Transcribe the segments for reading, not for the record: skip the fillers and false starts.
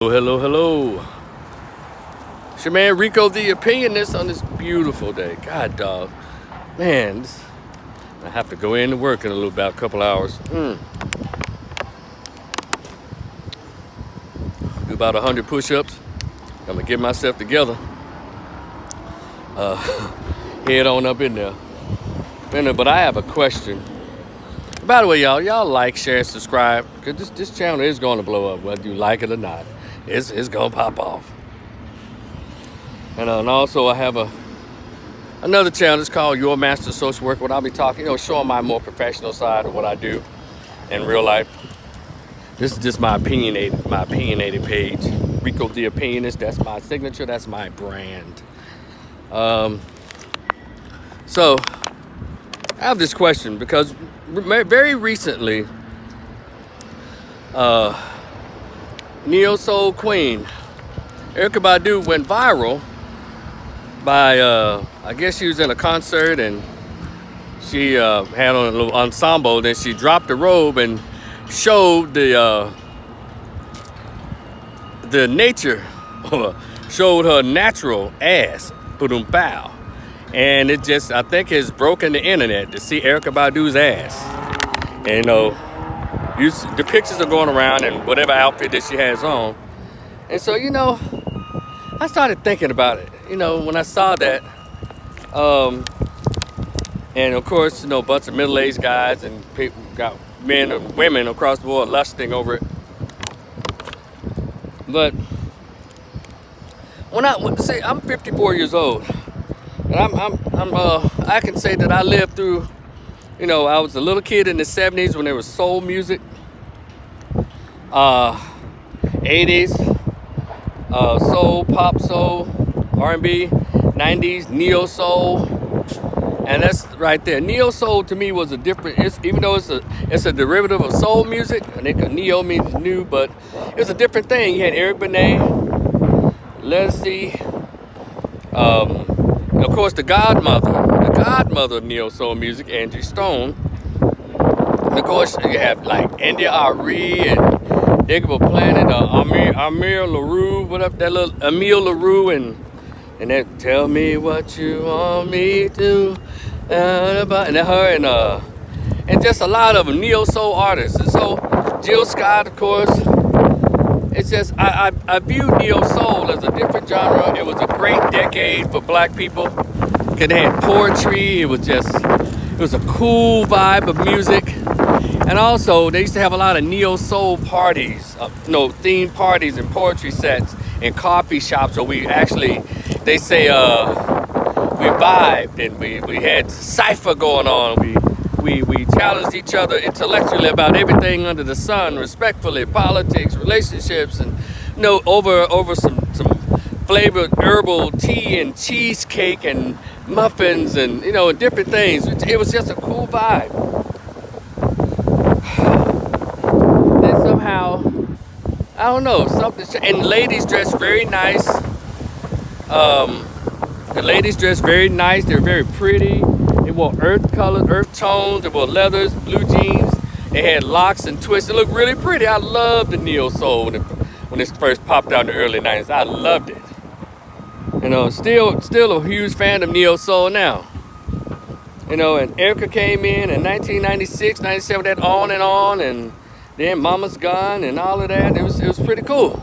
Hello, hello. It's your man Rico, the opinionist, on this beautiful day. God, dog. Man, I have to go in to work in about a couple hours. Do about 100 push-ups. I'm going to get myself together. Head on up in there. But I have a question. By the way, y'all like, share, and subscribe. Because this channel is going to blow up, whether you like it or not. It's going to pop off. And also I have another channel. It's called Your Master Social Worker. What I'll be talking, showing my more professional side of what I do in real life. This is just my opinionated page. Rico the Opinionist. That's my signature. That's my brand. So I have this question because very recently, Neo Soul Queen Erykah Badu went viral by I guess she was in a concert and she had on a little ensemble. Then she dropped the robe and showed the nature, showed her natural ass, bow, and it just I think has broken the internet to see Erykah Badu's ass. And the pictures are going around in whatever outfit that she has on, and so I started thinking about it. When I saw that, and of course, a bunch of middle-aged guys and people got men and women across the world lusting over it. But I'm 54 years old, and I can say that I lived through. I was a little kid in the 70s when there was soul music, 80s, soul, pop soul, R&B, 90s, neo soul, and that's right there. Neo soul to me was a different. Even though it's a derivative of soul music. I think neo means new, but it's a different thing. You had Eric Benet, Leslie, and of course the godmother of neo soul music, Angie Stone. And of course you have like India Ari and Digable Planet, Amir LaRue, whatever that little Emile LaRue, and that Tell Me What You Want Me to, and her and just a lot of neo soul artists. And so Jill Scott, of course. It's just I view neo soul as a different genre. It was a great decade for black people. It had poetry. It was a cool vibe of music. And also, they used to have a lot of neo-soul parties, themed parties and poetry sets in coffee shops where we actually, they say, we vibed and we had cipher going on. We challenged each other intellectually about everything under the sun, respectfully, politics, relationships, and over some flavored herbal tea and cheesecake and muffins and different things. It was just a cool vibe. Somehow, I don't know, something. And ladies dressed very nice. The ladies dressed very nice. They're very pretty. They wore earth colors, earth tones. They wore leathers, blue jeans. They had locks and twists. It looked really pretty. I loved the neo soul when it first popped out in the early 90s. I loved it. Still a huge fan of neo soul now. And Erykah came in 1996, 97, that on, and then Mama's Gone and all of that. It was pretty cool.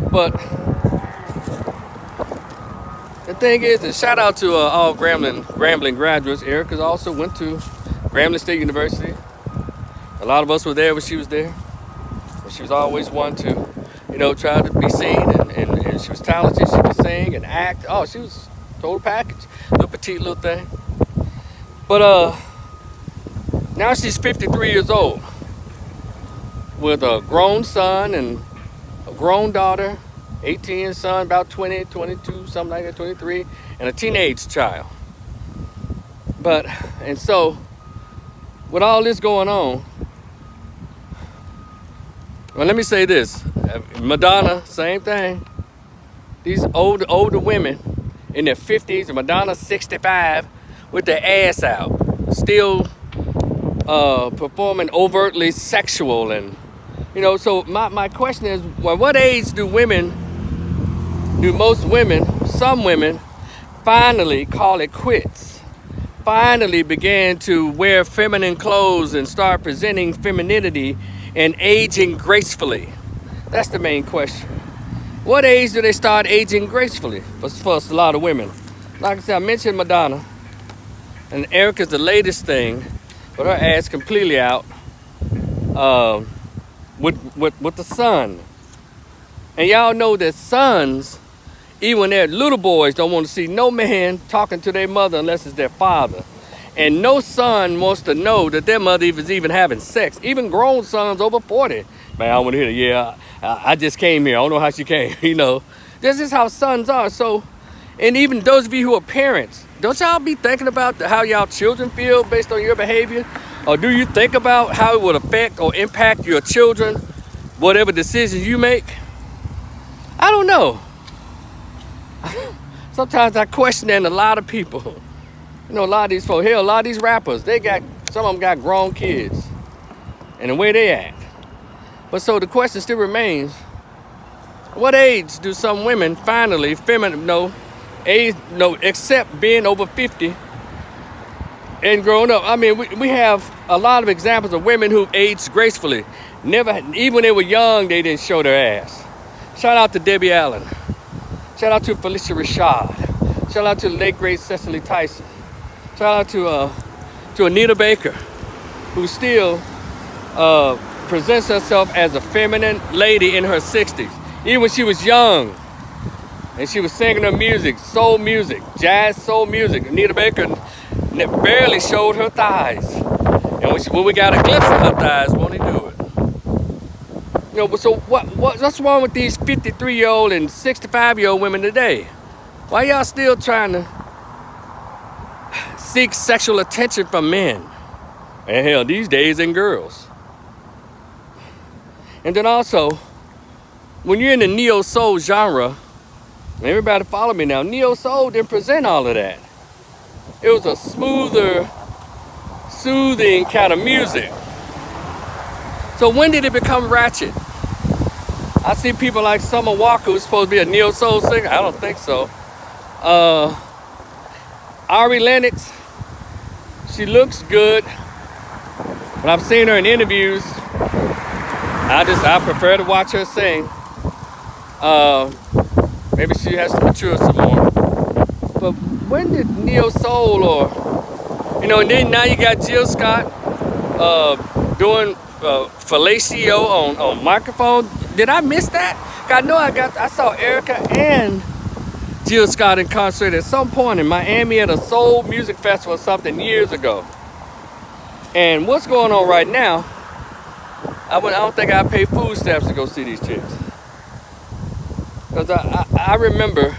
But the thing is, and shout out to all Grambling graduates. Erykah also went to Grambling State University. A lot of us were there when she was there. And she was always one to, try to be seen. And she was talented. She could sing and act. Oh, she was total package. Little petite little thing. But now she's 53 years old, with a grown son and a grown daughter, 18 son, about 20, 22, something like that, 23, and a teenage child. And so, with all this going on, well, let me say this. Madonna, same thing. These older women in their 50s, and Madonna 65, with their ass out, still performing overtly sexual and So my question is, well, what age do most women, some women, finally call it quits? Finally began to wear feminine clothes and start presenting femininity and aging gracefully? That's the main question. What age do they start aging gracefully for a lot of women? Like I said, I mentioned Madonna, and Erica's the latest thing, but her ass completely out with the sun. And y'all know that sons, even when they're little boys, don't want to see no man talking to their mother unless it's their father. And no son wants to know that their mother is even having sex. Even grown sons over 40. Man, I want to hear it. Yeah, I just came here. I don't know how she came. This is how sons are. So, and even those of you who are parents, don't y'all be thinking about how y'all children feel based on your behavior? Or do you think about how it would affect or impact your children, whatever decisions you make? I don't know. Sometimes I question that in a lot of people. A lot of these folks, hell, a lot of these rappers, some of them got grown kids. And the way they act. But so the question still remains, what age do some women finally, except being over 50 and growing up? I mean, we have a lot of examples of women who've aged gracefully. Even when they were young, they didn't show their ass. Shout out to Debbie Allen. Shout out to Felicia Rashad. Shout out to the late great Cecily Tyson. Shout out to Anita Baker, who still presents herself as a feminine lady in her 60s. Even when she was young and she was singing her music, soul music, jazz soul music, Anita Baker barely showed her thighs. And when we got a glimpse of her thighs, won't he do it? So what's wrong with these 53-year-old and 65-year-old women today? Why y'all still trying to seek sexual attention from men? And hell, these days, and girls. And then also, when you're in the neo-soul genre, everybody follow me now, neo-soul didn't present all of that. It was a smoother, soothing kind of music. So when did it become ratchet? I see people like Summer Walker, who's supposed to be a neo-soul singer. I don't think so. Ari Lennox, she looks good. But I've seen her in interviews. I prefer to watch her sing. Maybe she has to mature some more. But when did neo-soul and then now you got Jill Scott doing fellatio on microphone. Did I miss that? I saw Erica and Jill Scott in concert at some point in Miami at a soul music festival or something years ago. And what's going on right now, I don't think I pay food stamps to go see these chicks. Because I remember,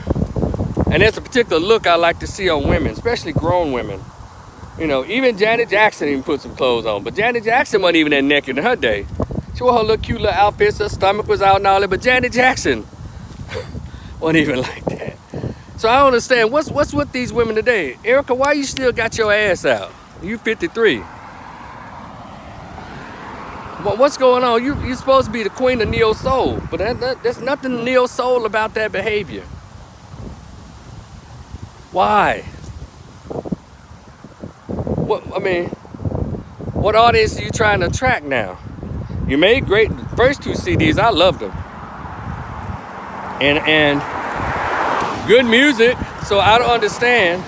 and there's a particular look I like to see on women, especially grown women. Even Janet Jackson even put some clothes on. But Janet Jackson wasn't even that naked in her day. She wore her little cute little outfits, her stomach was out and all that. But Janet Jackson wasn't even like that. So I don't understand, what's with these women today? Erica, why you still got your ass out? You 53. What's going on? You're supposed to be the queen of neo-soul. But there's nothing neo-soul about that behavior. Why? What audience are you trying to attract now? You made great first two CDs. I loved them. And good music. So I don't understand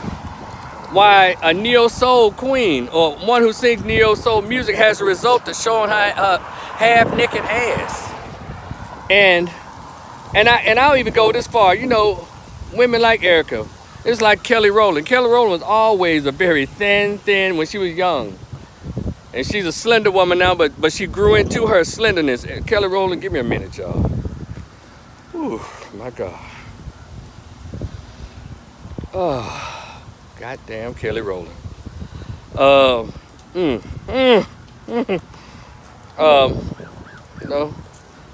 why a neo-soul queen or one who sings neo-soul music has a result of showing her half-naked ass. And I'll even go this far. Women like Erica. It's like Kelly Rowland. Kelly Rowland was always a very thin when she was young. And she's a slender woman now, but she grew into her slenderness. Kelly Rowland, give me a minute, y'all. Ooh, my God. Oh, goddamn Kelly Rowland.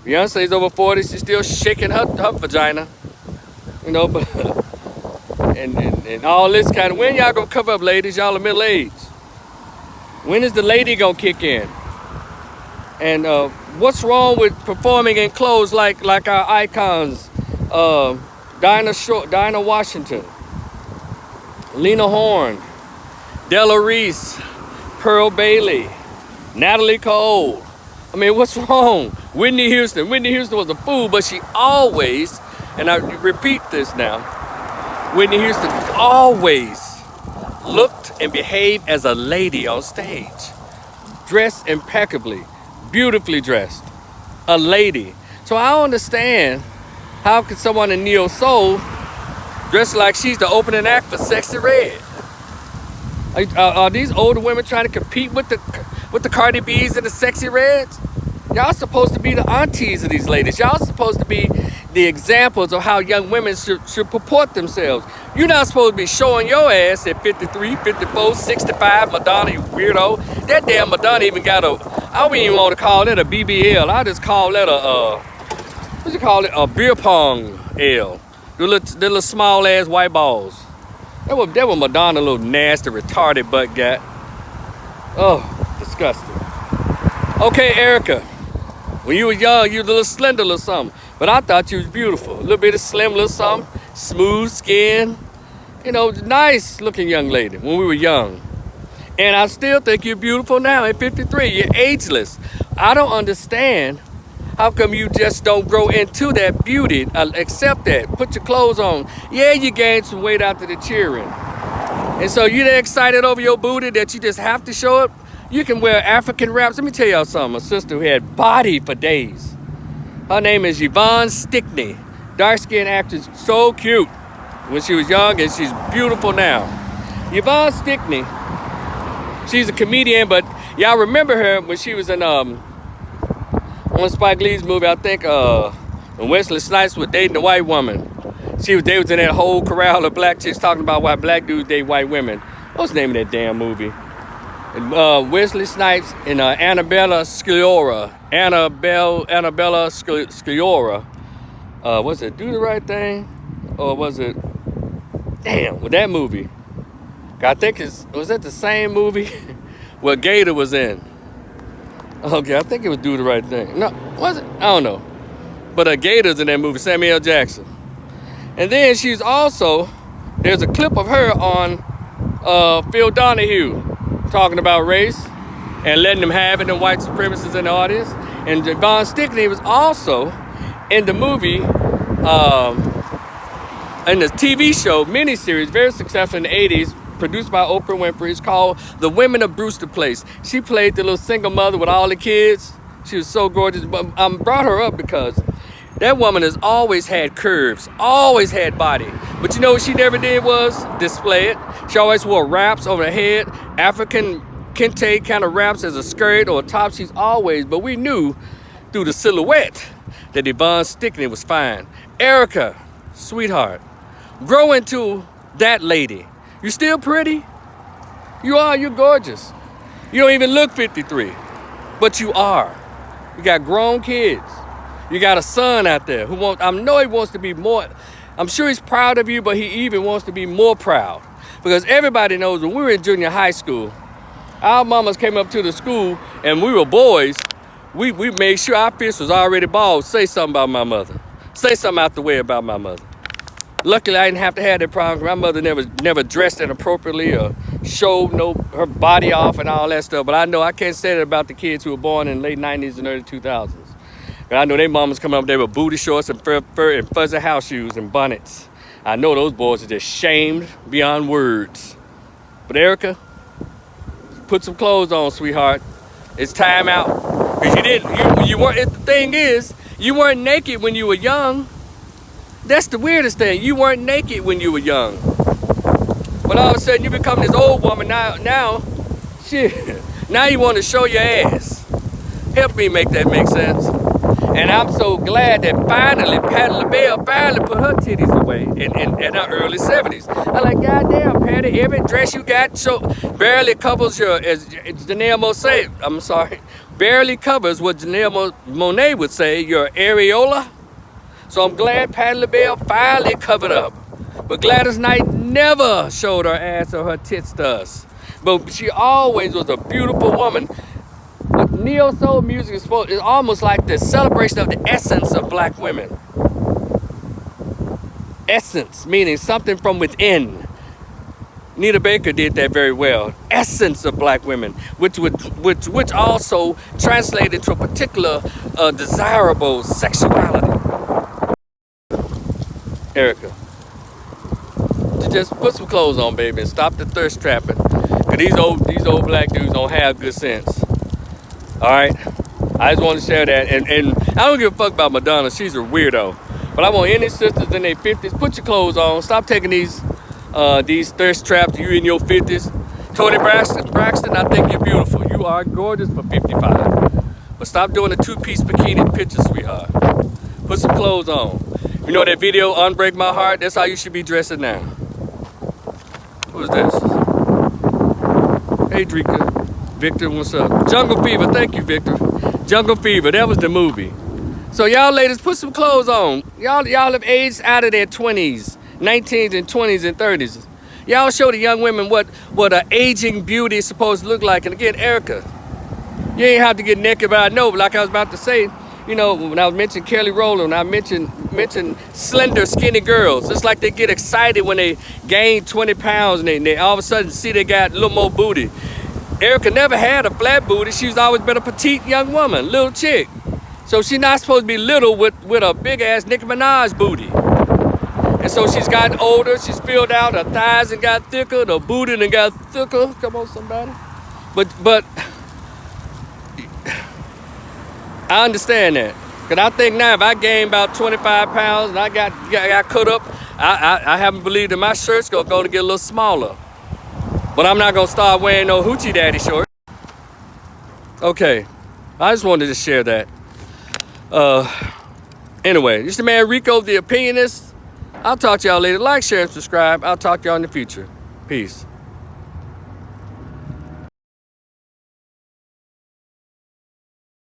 Beyonce's over 40. She's still shaking her vagina. But and all this kind of, when y'all gonna cover up, ladies? Y'all are middle-aged. When is the lady gonna kick in? And What's wrong with performing in clothes like our icons? Dinah Washington, Lena Horne, Della Reese, Pearl Bailey, Natalie Cole. I mean, what's wrong? Whitney Houston. Whitney Houston was a fool, but she always, and I repeat this now, Whitney Houston always looked and behaved as a lady on stage. Dressed impeccably, beautifully dressed. A lady. So I don't understand how could someone in neo soul dress like she's the opening act for Sexy Red? Are these older women trying to compete with the Cardi B's and the Sexy Reds? Y'all supposed to be the aunties of these ladies. Y'all supposed to be the examples of how young women should purport themselves. You're not supposed to be showing your ass at 53, 54, 65, Madonna, you weirdo. That damn Madonna even got I don't even want to call it a BBL. I just call that what you call it? A beer pong L. The little small ass white balls. That was Madonna, little nasty, retarded butt got. Oh, disgusting. Okay, Erica. When you were young, you was a little slender little something. But I thought you was beautiful. A little bit of slim little something. Smooth skin. You know, nice looking young lady when we were young. And I still think you're beautiful now at 53. You're ageless. I don't understand how come you just don't grow into that beauty. Accept that. Put your clothes on. Yeah, you gained some weight after the cheering. And so you're that excited over your booty that you just have to show it. You can wear African wraps. Let me tell y'all something. A sister who had body for days. Her name is Yvonne Stickney. Dark-skinned actress, so cute when she was young, and she's beautiful now. Yvonne Stickney, she's a comedian, but y'all remember her when she was in one Spike Lee's movie, I think, when Wesley Snipes was dating a white woman. They was in that whole corral of black chicks talking about why black dudes date white women. What's the name of that damn movie? Wesley Snipes and Annabella Sciorra. Annabella Sciorra. Was it Do the Right Thing? Or was it... Damn, with that movie. I think was that the same movie where Gator was in? Okay, I think it was Do the Right Thing. No, was it? I don't know. But Gator's in that movie, Samuel L. Jackson. And then she's also... There's a clip of her on Phil Donahue talking about race and letting them have it, and white supremacists in the audience. And Yvonne Stickney was also in the movie, in the TV show, miniseries, very successful in the 80s, produced by Oprah Winfrey. It's called The Women of Brewster Place. She played the little single mother with all the kids. She was so gorgeous. But I brought her up because that woman has always had curves, always had body. But you know what she never did was display it. She always wore wraps over her head, African kente kind of wraps as a skirt or a top. She's always, but we knew through the silhouette that Yvonne Stickney was fine. Erica, sweetheart, grow into that lady. You still pretty? You are, you're gorgeous. You don't even look 53, but you are. You got grown kids. You got a son out there who I know he wants to be more, I'm sure he's proud of you, but he even wants to be more proud. Because everybody knows when we were in junior high school, our mamas came up to the school and we were boys. We made sure our fist was already bald. Say something about my mother. Say something out the way about my mother. Luckily, I didn't have to have that problem. My mother never dressed inappropriately or showed her body off and all that stuff. But I know I can't say that about the kids who were born in the late 90s and early 2000s. But I know their mamas coming up there with booty shorts and fur and fuzzy house shoes and bonnets. I know those boys are just shamed beyond words. But Erica, put some clothes on, sweetheart. It's time out. Because you weren't, the thing is, you weren't naked when you were young. That's the weirdest thing. You weren't naked when you were young. But all of a sudden you become this old woman now shit. Now you want to show your ass. Help me make that make sense. And I'm so glad that finally Patti LaBelle finally put her titties away in her early 70s. I'm like, goddamn, Patti, every dress you got barely covers as Janelle Monáe, I'm sorry, barely covers what Janelle Monáe would say, your areola. So I'm glad Patti LaBelle finally covered up. But Gladys Knight never showed her ass or her tits to us. But she always was a beautiful woman. But neo soul music is almost like the celebration of the essence of black women. Essence, meaning something from within. Nita Baker did that very well. Essence of black women, which also translated to a particular desirable sexuality. Erica, just put some clothes on, baby, and stop the thirst trapping. Cause these old black dudes don't have good sense. All right, I just want to share that, and I don't give a fuck about Madonna. She's a weirdo. But I want any sisters in their 50s, put your clothes on. Stop taking these thirst traps. You in your 50s. Toni Braxton, I think you're beautiful. You are gorgeous for 55. But stop doing the two-piece bikini picture, sweetheart. Put some clothes on. You know that video, Unbreak My Heart? That's how you should be dressing now. Who's this? Hey, Drika. Victor, what's up? Jungle Fever, thank you, Victor. Jungle Fever, that was the movie. So y'all ladies, put some clothes on. Y'all have aged out of their 20s, 19s and 20s and 30s. Y'all show the young women what an aging beauty is supposed to look like. And again, Erica, you ain't have to get naked, but I know, like I was about to say, you know, when I was mentioning Kelly Rowland, I mentioned slender, skinny girls. It's like they get excited when they gain 20 pounds and they all of a sudden see they got a little more booty. Erica never had a flat booty. She's always been a petite young woman, little chick. So she's not supposed to be little with a big ass Nicki Minaj booty. And so she's gotten older, she's filled out, her thighs and got thicker, the booty and got thicker. Come on, somebody. But I understand that. Cause I think now if I gain about 25 pounds and I got cut up, I haven't believed that my shirt's gonna get a little smaller. But I'm not gonna start wearing no hoochie daddy shorts. Okay, I just wanted to share that. Anyway, this is the man Rico, the Opinionist. I'll talk to y'all later. Like, share, and subscribe. I'll talk to y'all in the future. Peace.